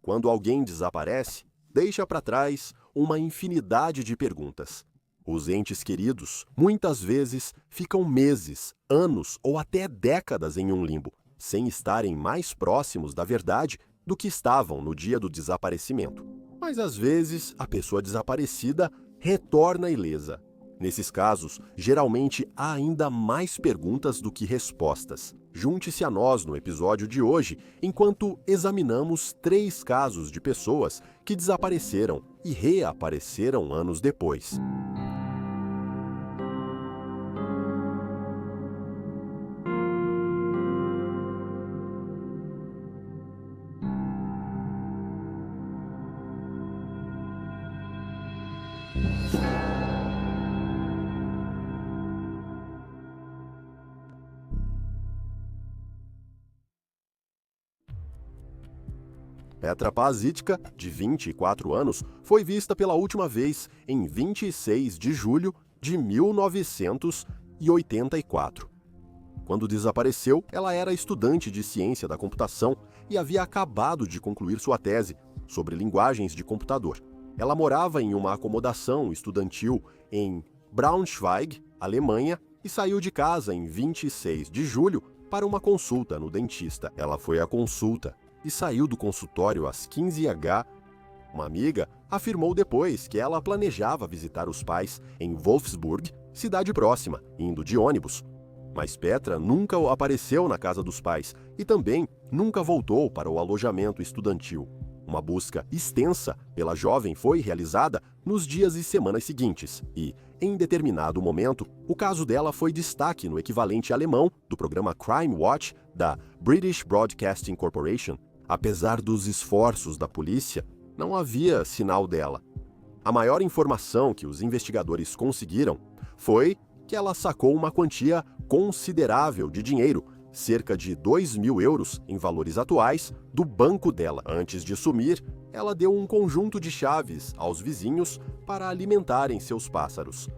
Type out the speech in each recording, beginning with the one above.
quando alguém desaparece, deixa para trás uma infinidade de perguntas. Os entes queridos, muitas vezes, ficam meses, anos ou até décadas em um limbo, sem estarem mais próximos da verdade do que estavam no dia do desaparecimento. Mas às vezes, a pessoa desaparecida retorna ilesa. Nesses casos, geralmente há ainda mais perguntas do que respostas. Junte-se a nós no episódio de hoje, enquanto examinamos 3 casos de pessoas que desapareceram e reapareceram anos depois. Petra Pazitka, de 24 anos, foi vista pela última vez em 26 de julho de 1984. Quando desapareceu, ela era estudante de ciência da computação e havia acabado de concluir sua tese sobre linguagens de computador. Ela morava em uma acomodação estudantil em Braunschweig, Alemanha, e saiu de casa em 26 de julho para uma consulta no dentista. Ela foi à consulta e saiu do consultório às 15h. Uma amiga afirmou depois que ela planejava visitar os pais em Wolfsburg, cidade próxima, indo de ônibus. Mas Petra nunca apareceu na casa dos pais e também nunca voltou para o alojamento estudantil. Uma busca extensa pela jovem foi realizada nos dias e semanas seguintes e, em determinado momento, o caso dela foi destaque no equivalente alemão do programa Crime Watch da British Broadcasting Corporation. Apesar dos esforços da polícia, não havia sinal dela. A maior informação que os investigadores conseguiram foi que ela sacou uma quantia considerável de dinheiro, cerca de 2.000 euros em valores atuais, do banco dela. Antes de sumir, ela deu um conjunto de chaves aos vizinhos para alimentarem seus pássaros.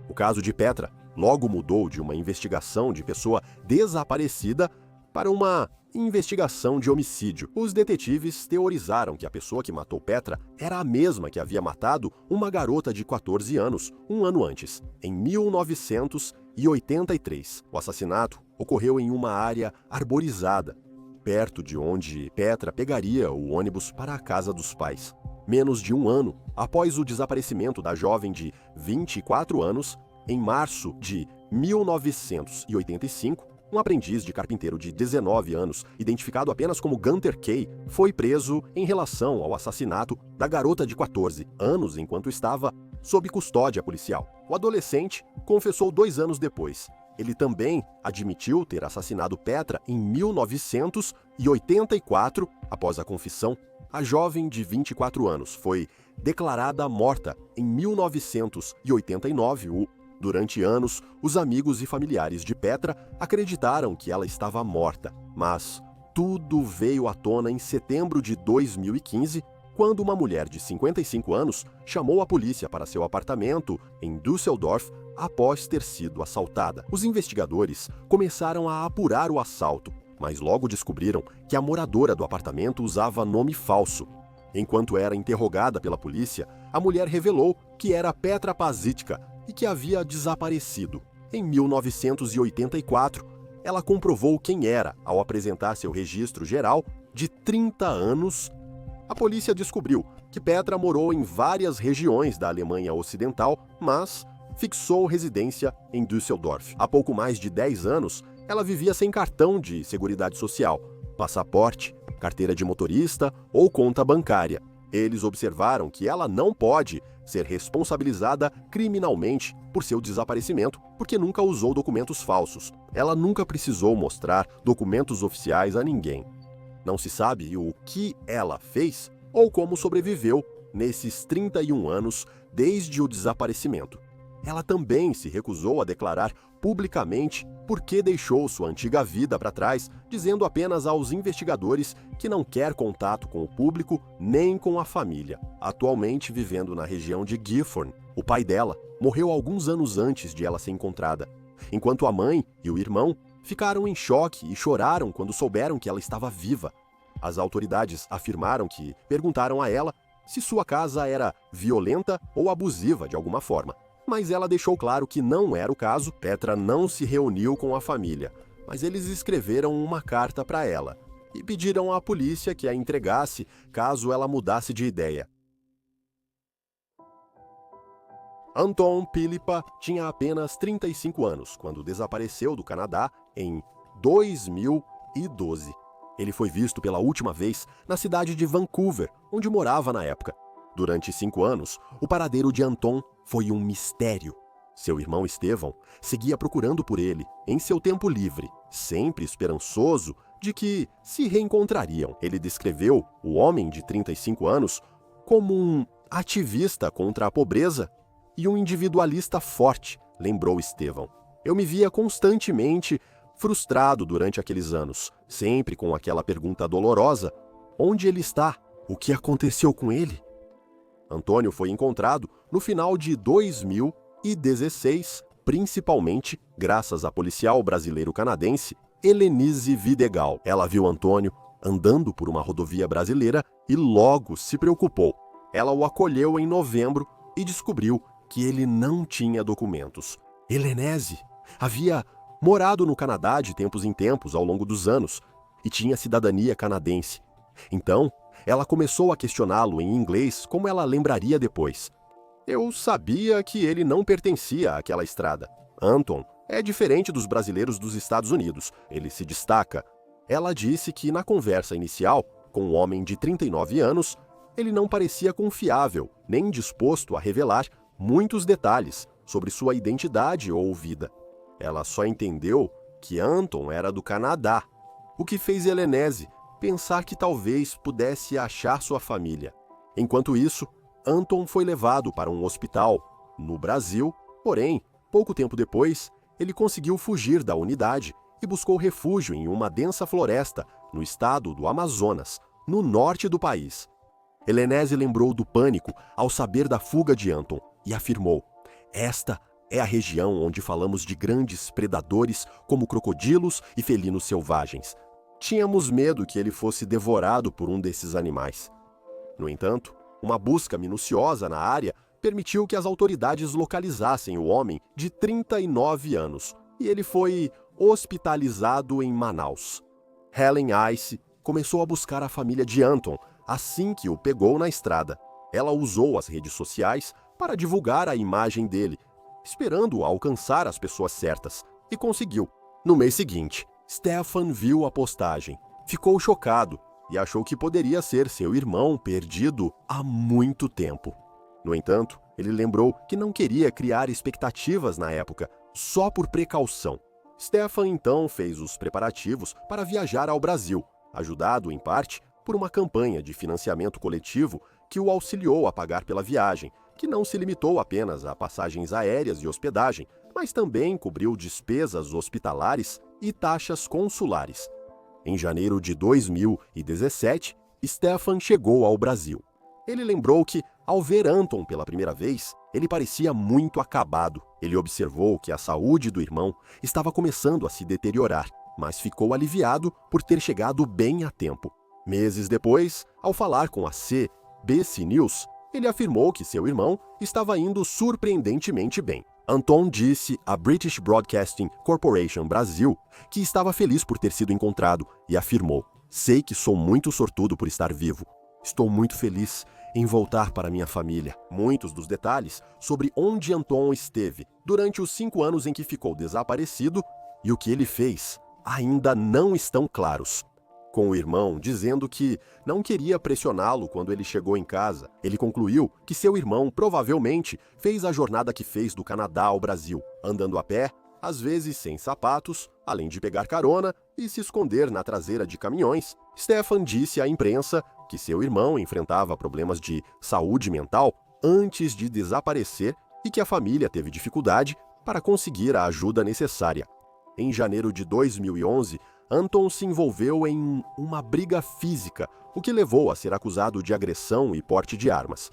O caso de Petra logo mudou de uma investigação de pessoa desaparecida para uma investigação de homicídio. Os detetives teorizaram que a pessoa que matou Petra era a mesma que havia matado uma garota de 14 anos, um ano antes, em 1983. O assassinato ocorreu em uma área arborizada, perto de onde Petra pegaria o ônibus para a casa dos pais. Menos de um ano após o desaparecimento da jovem de 24 anos, em março de 1985, um aprendiz de carpinteiro de 19 anos, identificado apenas como Gunter Kay, foi preso em relação ao assassinato da garota de 14 anos enquanto estava sob custódia policial. O adolescente confessou 2 anos depois. Ele também admitiu ter assassinado Petra em 1984. Após a confissão, a jovem de 24 anos foi declarada morta em 1989. Durante anos, os amigos e familiares de Petra acreditaram que ela estava morta, mas tudo veio à tona em setembro de 2015, quando uma mulher de 55 anos chamou a polícia para seu apartamento em Düsseldorf após ter sido assaltada. Os investigadores começaram a apurar o assalto, mas logo descobriram que a moradora do apartamento usava nome falso. Enquanto era interrogada pela polícia, a mulher revelou que era Petra Pazitka e que havia desaparecido. Em 1984, ela comprovou quem era ao apresentar seu registro geral de 30 anos. A polícia descobriu que Petra morou em várias regiões da Alemanha Ocidental, mas fixou residência em Düsseldorf. Há pouco mais de 10 anos, ela vivia sem cartão de seguridade social, passaporte, carteira de motorista ou conta bancária. Eles observaram que ela não pode ser responsabilizada criminalmente por seu desaparecimento, porque nunca usou documentos falsos. Ela nunca precisou mostrar documentos oficiais a ninguém. Não se sabe o que ela fez ou como sobreviveu nesses 31 anos desde o desaparecimento. Ela também se recusou a declarar publicamente por que deixou sua antiga vida para trás, dizendo apenas aos investigadores que não quer contato com o público nem com a família. Atualmente vivendo na região de Gifhorn, o pai dela morreu alguns anos antes de ela ser encontrada, enquanto a mãe e o irmão ficaram em choque e choraram quando souberam que ela estava viva. As autoridades afirmaram que perguntaram a ela se sua casa era violenta ou abusiva de alguma forma. Mas ela deixou claro que não era o caso. Petra não se reuniu com a família, mas eles escreveram uma carta para ela e pediram à polícia que a entregasse caso ela mudasse de ideia. Anton Pilipa tinha apenas 35 anos quando desapareceu do Canadá em 2012. Ele foi visto pela última vez na cidade de Vancouver, onde morava na época. Durante 5 anos, o paradeiro de Anton foi um mistério. Seu irmão Estevão seguia procurando por ele em seu tempo livre, sempre esperançoso de que se reencontrariam. Ele descreveu o homem de 35 anos como um ativista contra a pobreza e um individualista forte, lembrou Estevão. Eu me via constantemente frustrado durante aqueles anos, sempre com aquela pergunta dolorosa: onde ele está? O que aconteceu com ele? Antônio foi encontrado no final de 2016, principalmente graças à policial brasileiro-canadense Helenise Videgal. Ela viu Antônio andando por uma rodovia brasileira e logo se preocupou. Ela o acolheu em novembro e descobriu que ele não tinha documentos. Helenise havia morado no Canadá de tempos em tempos ao longo dos anos e tinha cidadania canadense. Então, ela começou a questioná-lo em inglês, como ela lembraria depois. Eu sabia que ele não pertencia àquela estrada. Anton é diferente dos brasileiros dos Estados Unidos. Ele se destaca. Ela disse que na conversa inicial, com o homem de 39 anos, ele não parecia confiável, nem disposto a revelar muitos detalhes sobre sua identidade ou vida. Ela só entendeu que Anton era do Canadá, o que fez Helenise pensar que talvez pudesse achar sua família. Enquanto isso, Anton foi levado para um hospital no Brasil, porém, pouco tempo depois, ele conseguiu fugir da unidade e buscou refúgio em uma densa floresta no estado do Amazonas, no norte do país. Helenise lembrou do pânico ao saber da fuga de Anton e afirmou: esta é a região onde falamos de grandes predadores como crocodilos e felinos selvagens. Tínhamos medo que ele fosse devorado por um desses animais. No entanto, uma busca minuciosa na área permitiu que as autoridades localizassem o homem de 39 anos e ele foi hospitalizado em Manaus. Helen Ice começou a buscar a família de Anton assim que o pegou na estrada. Ela usou as redes sociais para divulgar a imagem dele, esperando alcançar as pessoas certas, e conseguiu. No mês seguinte, Stefan viu a postagem, ficou chocado e achou que poderia ser seu irmão perdido há muito tempo. No entanto, ele lembrou que não queria criar expectativas na época, só por precaução. Stefan então fez os preparativos para viajar ao Brasil, ajudado em parte por uma campanha de financiamento coletivo que o auxiliou a pagar pela viagem, que não se limitou apenas a passagens aéreas e hospedagem, mas também cobriu despesas hospitalares e taxas consulares. Em janeiro de 2017, Stefan chegou ao Brasil. Ele lembrou que, ao ver Anton pela primeira vez, ele parecia muito acabado. Ele observou que a saúde do irmão estava começando a se deteriorar, mas ficou aliviado por ter chegado bem a tempo. Meses depois, ao falar com a CBC News, ele afirmou que seu irmão estava indo surpreendentemente bem. Anton disse à British Broadcasting Corporation Brasil que estava feliz por ter sido encontrado e afirmou: sei que sou muito sortudo por estar vivo. Estou muito feliz em voltar para minha família. Muitos dos detalhes sobre onde Anton esteve durante os 5 anos em que ficou desaparecido e o que ele fez ainda não estão claros. Com o irmão dizendo que não queria pressioná-lo quando ele chegou em casa, ele concluiu que seu irmão provavelmente fez a jornada que fez do Canadá ao Brasil, andando a pé, às vezes sem sapatos, além de pegar carona e se esconder na traseira de caminhões. Stefan disse à imprensa que seu irmão enfrentava problemas de saúde mental antes de desaparecer e que a família teve dificuldade para conseguir a ajuda necessária. Em janeiro de 2011, Anton se envolveu em uma briga física, o que levou a ser acusado de agressão e porte de armas.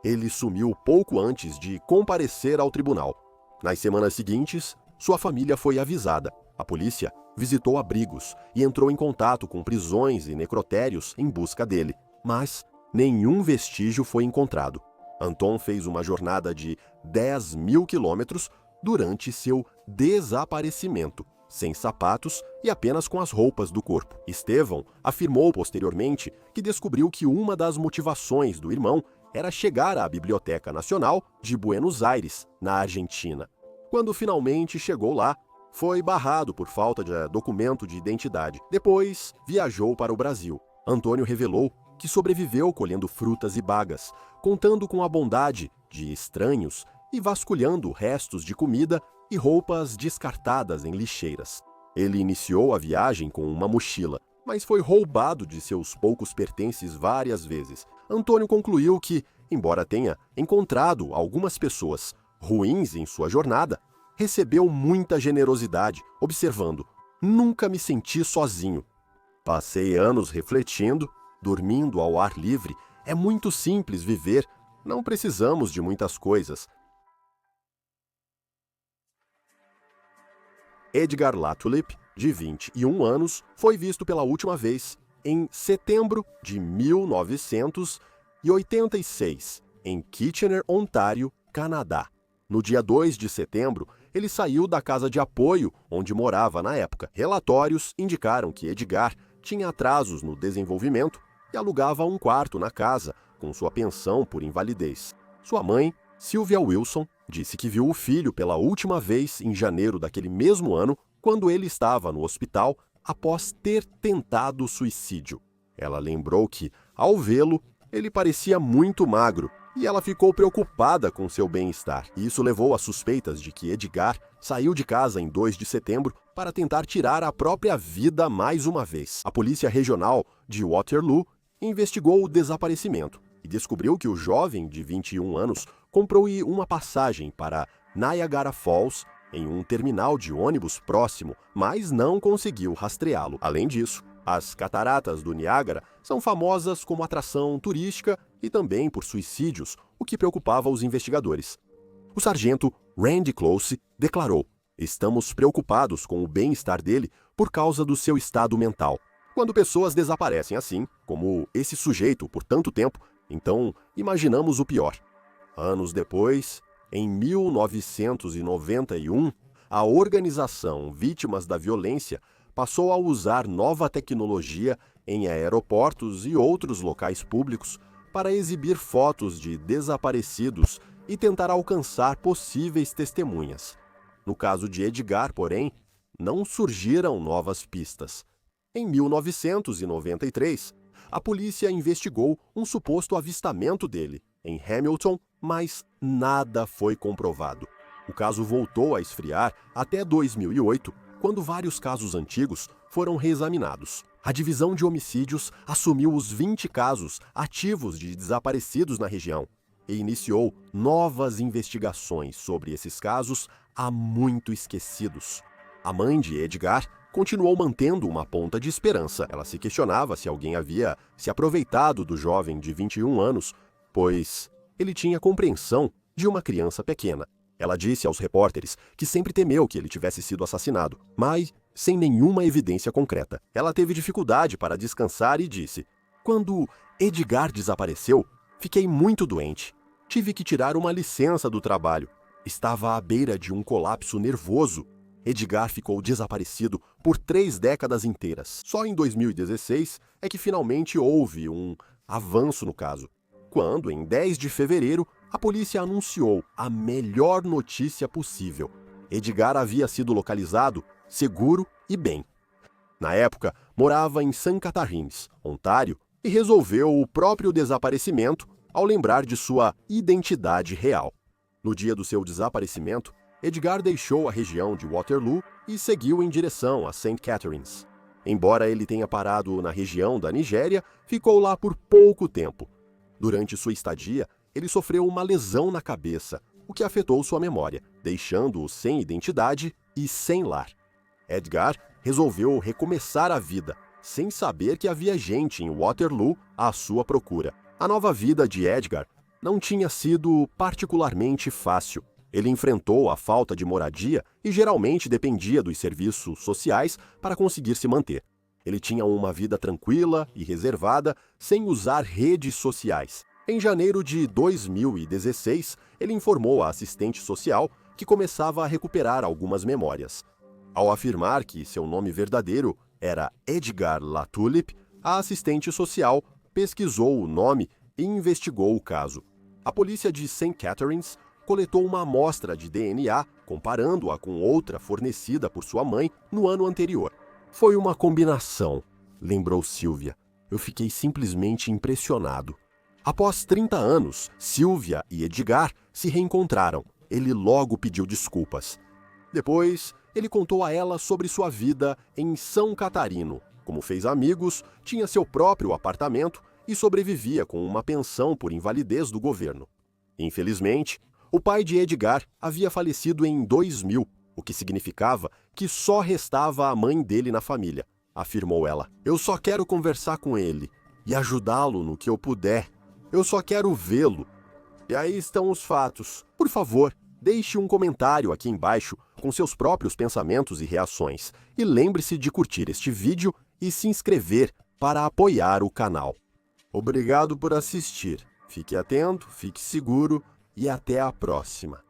Ele sumiu pouco antes de comparecer ao tribunal. Nas semanas seguintes, sua família foi avisada. A polícia visitou abrigos e entrou em contato com prisões e necrotérios em busca dele, mas nenhum vestígio foi encontrado. Anton fez uma jornada de 10.000 quilômetros durante seu desaparecimento, sem sapatos e apenas com as roupas do corpo. Estevão afirmou posteriormente que descobriu que uma das motivações do irmão era chegar à Biblioteca Nacional de Buenos Aires, na Argentina. Quando finalmente chegou lá, foi barrado por falta de documento de identidade. Depois, viajou para o Brasil. Antônio revelou que sobreviveu colhendo frutas e bagas, contando com a bondade de estranhos e vasculhando restos de comida e roupas descartadas em lixeiras. Ele iniciou a viagem com uma mochila, mas foi roubado de seus poucos pertences várias vezes. Antônio concluiu que, embora tenha encontrado algumas pessoas ruins em sua jornada, recebeu muita generosidade, observando: "Nunca me senti sozinho. Passei anos refletindo, dormindo ao ar livre. É muito simples viver, não precisamos de muitas coisas." Edgar Latulip, de 21 anos, foi visto pela última vez em setembro de 1986, em Kitchener, Ontário, Canadá. No dia 2 de setembro, ele saiu da casa de apoio onde morava na época. Relatórios indicaram que Edgar tinha atrasos no desenvolvimento e alugava um quarto na casa com sua pensão por invalidez. Sua mãe, Sylvia Wilson, disse que viu o filho pela última vez em janeiro daquele mesmo ano, quando ele estava no hospital após ter tentado suicídio. Ela lembrou que, ao vê-lo, ele parecia muito magro e ela ficou preocupada com seu bem-estar. Isso levou a suspeitas de que Edgar saiu de casa em 2 de setembro para tentar tirar a própria vida mais uma vez. A Polícia Regional de Waterloo investigou o desaparecimento e descobriu que o jovem de 21 anos comprou uma passagem para Niagara Falls em um terminal de ônibus próximo, mas não conseguiu rastreá-lo. Além disso, as cataratas do Niágara são famosas como atração turística e também por suicídios, o que preocupava os investigadores. O sargento Randy Close declarou: "Estamos preocupados com o bem-estar dele por causa do seu estado mental. Quando pessoas desaparecem assim, como esse sujeito por tanto tempo, então imaginamos o pior." Anos depois, em 1991, a organização Vítimas da Violência passou a usar nova tecnologia em aeroportos e outros locais públicos para exibir fotos de desaparecidos e tentar alcançar possíveis testemunhas. No caso de Edgar, porém, não surgiram novas pistas. Em 1993, a polícia investigou um suposto avistamento dele em Hamilton, mas nada foi comprovado. O caso voltou a esfriar até 2008, quando vários casos antigos foram reexaminados. A divisão de homicídios assumiu os 20 casos ativos de desaparecidos na região e iniciou novas investigações sobre esses casos há muito esquecidos. A mãe de Edgar continuou mantendo uma ponta de esperança. Ela se questionava se alguém havia se aproveitado do jovem de 21 anos, pois ele tinha compreensão de uma criança pequena. Ela disse aos repórteres que sempre temeu que ele tivesse sido assassinado, mas sem nenhuma evidência concreta. Ela teve dificuldade para descansar e disse: "Quando Edgar desapareceu, fiquei muito doente. Tive que tirar uma licença do trabalho. Estava à beira de um colapso nervoso. Edgar ficou desaparecido por 3 décadas inteiras. Só em 2016 é que finalmente houve um avanço no caso, quando, em 10 de fevereiro, a polícia anunciou a melhor notícia possível. Edgar havia sido localizado, seguro e bem. Na época, morava em St. Catharines, Ontário, e resolveu o próprio desaparecimento ao lembrar de sua identidade real. No dia do seu desaparecimento, Edgar deixou a região de Waterloo e seguiu em direção a St. Catharines. Embora ele tenha parado na região da Nigéria, ficou lá por pouco tempo. Durante sua estadia, ele sofreu uma lesão na cabeça, o que afetou sua memória, deixando-o sem identidade e sem lar. Edgar resolveu recomeçar a vida, sem saber que havia gente em Waterloo à sua procura. A nova vida de Edgar não tinha sido particularmente fácil. Ele enfrentou a falta de moradia e geralmente dependia dos serviços sociais para conseguir se manter. Ele tinha uma vida tranquila e reservada, sem usar redes sociais. Em janeiro de 2016, ele informou a assistente social que começava a recuperar algumas memórias. Ao afirmar que seu nome verdadeiro era Edgar Latulip, a assistente social pesquisou o nome e investigou o caso. A polícia de St. Catharines coletou uma amostra de DNA, comparando-a com outra fornecida por sua mãe no ano anterior. Foi uma combinação, lembrou Sylvia. Eu fiquei simplesmente impressionado. Após 30 anos, Sylvia e Edgar se reencontraram. Ele logo pediu desculpas. Depois, ele contou a ela sobre sua vida em São Catarino. Como fez amigos, tinha seu próprio apartamento e sobrevivia com uma pensão por invalidez do governo. Infelizmente, o pai de Edgar havia falecido em 2000, o que significava que só restava a mãe dele na família, afirmou ela. Eu só quero conversar com ele e ajudá-lo no que eu puder. Eu só quero vê-lo. E aí estão os fatos. Por favor, deixe um comentário aqui embaixo com seus próprios pensamentos e reações. E lembre-se de curtir este vídeo e se inscrever para apoiar o canal. Obrigado por assistir. Fique atento, fique seguro e até a próxima.